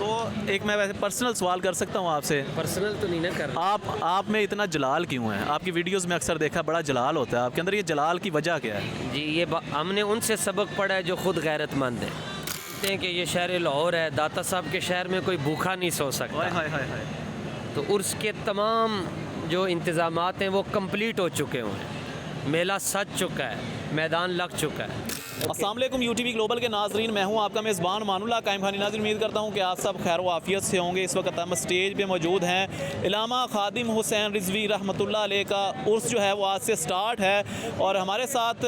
تو ایک میں ویسے پرسنل سوال کر سکتا ہوں آپ سے؟ پرسنل تو نہیں نہ کر رہا. آپ میں اتنا جلال کیوں ہے؟ آپ کی ویڈیوز میں اکثر دیکھا بڑا جلال ہوتا ہے آپ کے اندر، یہ جلال کی وجہ کیا ہے؟ جی یہ ہم نے ان سے سبق پڑھا ہے جو خود غیرت مند ہیں. کہتے ہیں کہ یہ شہر لاہور ہے، داتا صاحب کے شہر میں کوئی بھوکا نہیں سو سکتا. تو عرس کے تمام جو انتظامات ہیں وہ کمپلیٹ ہو چکے ہوئے ہیں. میلہ سج چکا ہے، میدان لگ چکا ہے. السلام علیکم یو ٹی وی گلوبل کے ناظرین، میں ہوں آپ کا میزبان مان اللہ قائم خانی. ناظرین امید کرتا ہوں کہ آپ سب خیر و عافیت سے ہوں گے. اس وقت ہم اسٹیج پہ موجود ہیں. علامہ خادم حسین رضوی رحمۃ اللہ علیہ کا عرس جو ہے وہ آج سے سٹارٹ ہے، اور ہمارے ساتھ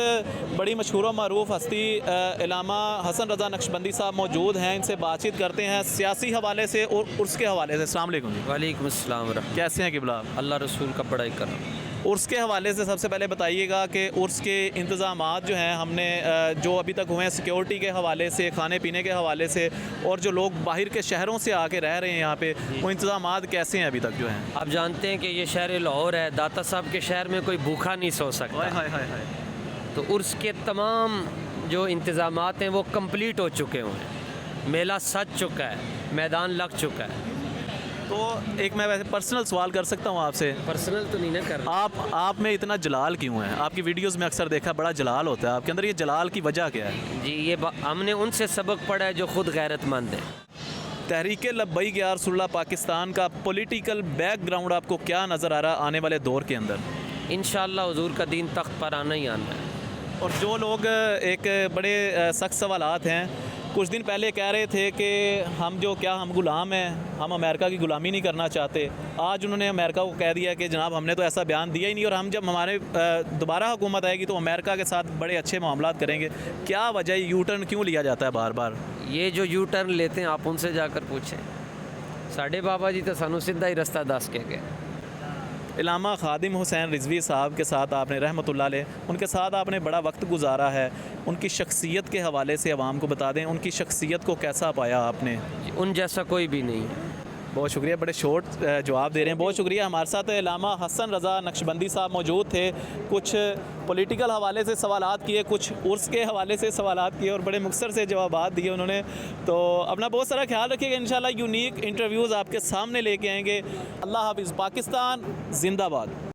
بڑی مشہور و معروف ہستی علامہ حسن رضا نقشبندی صاحب موجود ہیں. ان سے بات چیت کرتے ہیں سیاسی حوالے سے اور عرس کے حوالے سے. السلام علیکم جی. وعلیکم السلام ورحمۃ. کیسے ہیں قبلہ؟ اللہ رسول کا بڑائی کرم. عرس کے حوالے سے سب سے پہلے بتائیے گا کہ عرس کے انتظامات جو ہیں ہم نے جو ابھی تک ہوئے ہیں سیکیورٹی کے حوالے سے، کھانے پینے کے حوالے سے، اور جو لوگ باہر کے شہروں سے آ کے رہ رہے ہیں یہاں پہ، وہ انتظامات کیسے ہیں ابھی تک جو ہیں؟ آپ جانتے ہیں کہ یہ شہر لاہور ہے، داتا صاحب کے شہر میں کوئی بھوکا نہیں سو سکتا. تو عرس کے تمام جو انتظامات ہیں وہ کمپلیٹ ہو چکے ہوئے ہیں. میلہ سج چکا ہے، میدان لگ چکا ہے. تو ایک میں ویسے پرسنل سوال کر سکتا ہوں آپ سے؟ پرسنل تو نہیں نہ کر رہا. آپ میں اتنا جلال کیوں ہے؟ آپ کی ویڈیوز میں اکثر دیکھا بڑا جلال ہوتا ہے آپ کے اندر، یہ جلال کی وجہ کیا ہے؟ جی یہ ہم نے ان سے سبق پڑھا ہے جو خود غیرت مند ہیں. تحریک لبیک یا رسول اللہ پاکستان کا پولیٹیکل بیک گراؤنڈ آپ کو کیا نظر آ رہا ہے آنے والے دور کے اندر؟ انشاءاللہ حضور کا دین تخت پر آنا ہی آنا ہے. اور جو لوگ ایک بڑے سخت سوالات ہیں، کچھ دن پہلے کہہ رہے تھے کہ ہم غلام ہیں، ہم امریکہ کی غلامی نہیں کرنا چاہتے. آج انہوں نے امریکہ کو کہہ دیا کہ جناب ہم نے تو ایسا بیان دیا ہی نہیں، اور ہم جب ہمارے دوبارہ حکومت آئے گی تو امریکہ کے ساتھ بڑے اچھے معاملات کریں گے. کیا وجہ ہے یو ٹرن کیوں لیا جاتا ہے بار بار؟ یہ جو یو ٹرن لیتے ہیں آپ ان سے جا کر پوچھیں. ساڈے بابا جی تو سانو سیدھا ہی رستہ دس کے گئے. علامہ خادم حسین رضوی صاحب کے ساتھ آپ نے رحمۃ اللہ علیہ، ان کے ساتھ آپ نے بڑا وقت گزارا ہے. ان کی شخصیت کے حوالے سے عوام کو بتا دیں، ان کی شخصیت کو کیسا پایا آپ نے؟ ان جیسا کوئی بھی نہیں ہے. بہت شکریہ، بڑے شارٹ جواب دے رہے ہیں، بہت شکریہ. ہمارے ساتھ علامہ حسن رضا نقشبندی صاحب موجود تھے. کچھ پولیٹیکل حوالے سے سوالات کیے، کچھ عرس کے حوالے سے سوالات کیے، اور بڑے مختصر سے جوابات دیے انہوں نے. تو اپنا بہت سارا خیال رکھیے گا، انشاءاللہ یونیک انٹرویوز آپ کے سامنے لے کے آئیں گے. اللہ حافظ. پاکستان زندہ باد.